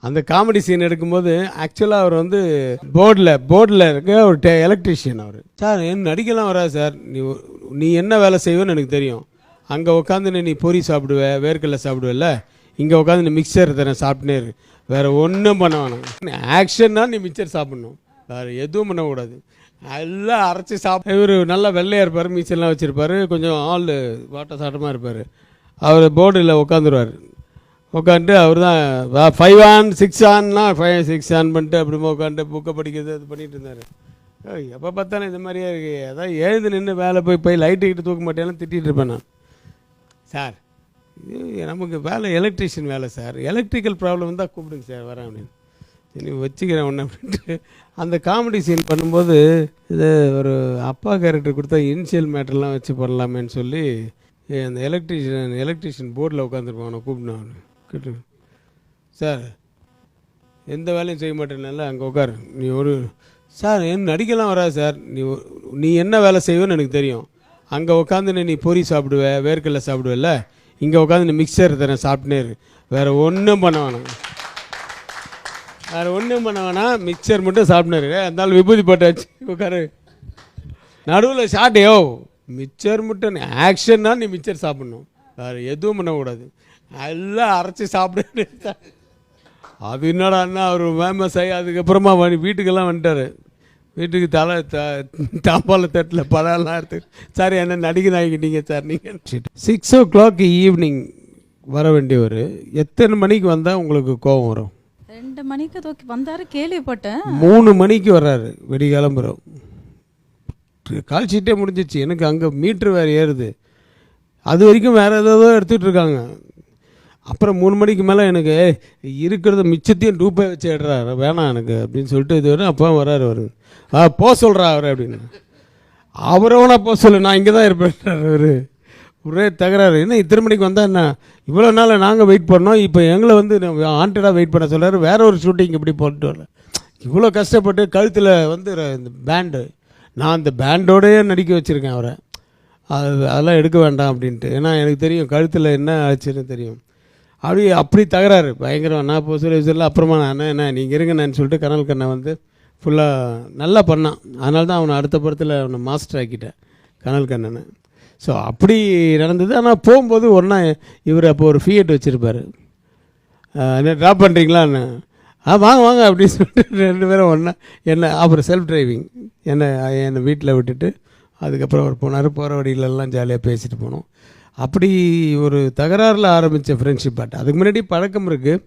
அந்த comedy scene எடுக்கும்போது ஆக்சுவலாக அவர் வந்து போர்டில் இருக்க ஒரு எலக்ட்ரீஷியன் அவர். சார் என்ன நடிக்கலாம் வராது சார், நீ என்ன வேலை செய்வேன்னு எனக்கு தெரியும். அங்கே உட்காந்து நீ பொரி சாப்பிடுவ, வேர்க்கடலை சாப்பிடுவல்ல, இங்கே உட்காந்து நீ மிக்சர் தரேன் சாப்பிட்டுனே இரு, வேறு ஒன்றும் பண்ண வேணாம். ஆக்ஷன்னா நீ மிக்சர் சாப்பிட்ணும், வேறு எதுவும் பண்ணக்கூடாது. எல்லாம் அரைச்சி இவர் நல்லா வெள்ளையாக இருப்பார், மீச்செல்லாம் வச்சுருப்பார், கொஞ்சம் ஆள் வாட்ட சாட்டமாக இருப்பார். அவர் போர்டில் உட்காந்துருவார். உட்காந்துட்டு அவர் தான் 5 on 6 onனா 5 6 on பண்ணிட்டு அப்படிமா உட்காந்து புக்கை படிக்கிறது அது பண்ணிகிட்டு இருந்தார். எப்போ பார்த்தாலும் இந்த மாதிரியே இருக்கு. அதான் எழுந்து நின்று வேலை போய் லைட்டுக்கிட்டு தூக்க மாட்டேன்னு திட்டிகிட்டு இருப்பேன் நான். சார் இது நமக்கு வேலை எலக்ட்ரிஷியன் வேலை சார், எலக்ட்ரிக்கல் ப்ராப்ளம் தான் கூப்பிடுங்க சார் வரேன் அப்படின்னு. சரி வச்சுக்கிறேன் ஒன்று அப்படின்ட்டு அந்த காமெடி சீன் பண்ணும்போது இது ஒரு அப்பா கேரக்டர் கொடுத்தா இனிஷியல் மேட்டர்லாம் வச்சு பண்ணலாமேன்னு சொல்லி அந்த எலக்ட்ரிஷியன் போர்டில் உட்காந்துருப்பான். அவனை கூப்பிடுவான் கேட்டு, சார் எந்த வேலையும் செய்ய மாட்டேனால அங்கே உட்காரு, நீ ஒரு சார் என்ன நடிக்கலாம் வராது சார், நீ என்ன வேலை செய்வேன்னு எனக்கு தெரியும். அங்கே உட்காந்து நீ பொரி சாப்பிடுவ, வேர்க்கடலை சாப்பிடுவல்ல, இங்கே உட்காந்து நீ மிக்சர் தரேன் சாப்பிட்டுனே இரு, வேறு ஒன்றும் பண்ண வேணாம், வேறு ஒன்றும் பண்ண வேணாம், மிக்சர் மட்டும் சாப்பிட்னாரு. இருந்தாலும் விபூதி போட்டாச்சு உட்காரு. நடுவில் ஷார்ட்டையோ மிக்சர் மட்டும் ஆக்ஷன்னா நீ மிக்சர் சாப்பிட்ணும், வேறு எதுவும் பண்ணக்கூடாது, எல்லாம் அரைச்சி சாப்பிடு. அது என்னடான்னா அவர் ஃபேமஸ் ஆகி அதுக்கப்புறமா வீட்டுக்கெல்லாம் வந்துட்டார். வீட்டுக்கு தாம்பால தட்டில் பழம்லாம் எடுத்து, சார் என்ன நடிகை ஆகிக்கிட்டீங்க சார் நீங்கள். 6 o'clock ஈவினிங் வர வேண்டியவர் எத்தனை மணிக்கு வந்தால் உங்களுக்கு கோபம் வரும்? 2 மணிக்கு தூக்கி வந்தார் கேள்விப்பட்டேன். 3 மணிக்கு வர்றாரு வெடிகாலம்புறம். கால் ஷீட்டே முடிஞ்சிச்சு. எனக்கு அங்கே மீட்ரு வேறு ஏறுது, அது வரைக்கும் வேறு ஏதோ எடுத்துகிட்டு இருக்காங்க. அப்புறம் 3 மணிக்கு மேலே எனக்கு இருக்கிறத மிச்சத்தையும் டூப்பை வச்சு எடுறாரு, வேணாம் எனக்கு அப்படின்னு சொல்லிட்டு இது வரும். அப்போ வர்றாரு, வருங்க போக சொல்கிறா அவர் அப்படின்னு. அவரவனா போக சொல்லு, நான் இங்கே தான் இருப்பேன். அவர் ஒரே தகராறு. என்ன இத்தனை மணிக்கு வந்தால் என்ன, இவ்வளோ நாள் நாங்கள் வெயிட் பண்ணோம், இப்போ எங்களை வந்து ஆண்டடாக வெயிட் பண்ண சொல்கிறாரு. வேற ஒரு ஷூட்டிங் இப்படி போட்டு வரல, இவ்வளோ கஷ்டப்பட்டு கழுத்தில் வந்து இந்த பேண்டு, நான் அந்த பேண்டோடையே நடிக்க வச்சுருக்கேன் அவரை. அதெல்லாம் எடுக்க வேண்டாம் அப்படின்ட்டு, ஏன்னா எனக்கு தெரியும் கழுத்தில் என்ன ஆச்சுன்னு தெரியும். அப்படி தகராறு பயங்கரம். நான் இப்போ சொல்ல அப்புறமா நான் என்ன நீங்கள் இருங்க நான் சொல்லிட்டு கனல் கண்ணை வந்து ஃபுல்லாக நல்லா பண்ணான். அதனால தான் அவனை அடுத்த படத்தில் அவனை மாஸ்டர் ஆக்கிட்டேன் கனல் கண்ணனை. ஸோ அப்படி நடந்தது. ஆனால் போகும்போது ஒன்றா இவர் அப்போ ஒரு ஃபியட் வச்சுருப்பார். என்ன ட்ராப் பண்ணுறீங்களான்னு, வாங்க வாங்க அப்படின்னு சொல்லிட்டு 2 பேரும் ஒன்றா என்ன, அப்புறம் செல்ஃப் டிரைவிங் என்னை வீட்டில் விட்டுட்டு அதுக்கப்புறம் அவர் போனார். போகிற வழியிலெல்லாம் ஜாலியாக பேசிட்டு போனோம். அப்படி ஒரு தகராறில் ஆரம்பித்த ஃப்ரெண்ட்ஷிப் பாட்டு. அதுக்கு முன்னாடி பழக்கம் இருக்குது.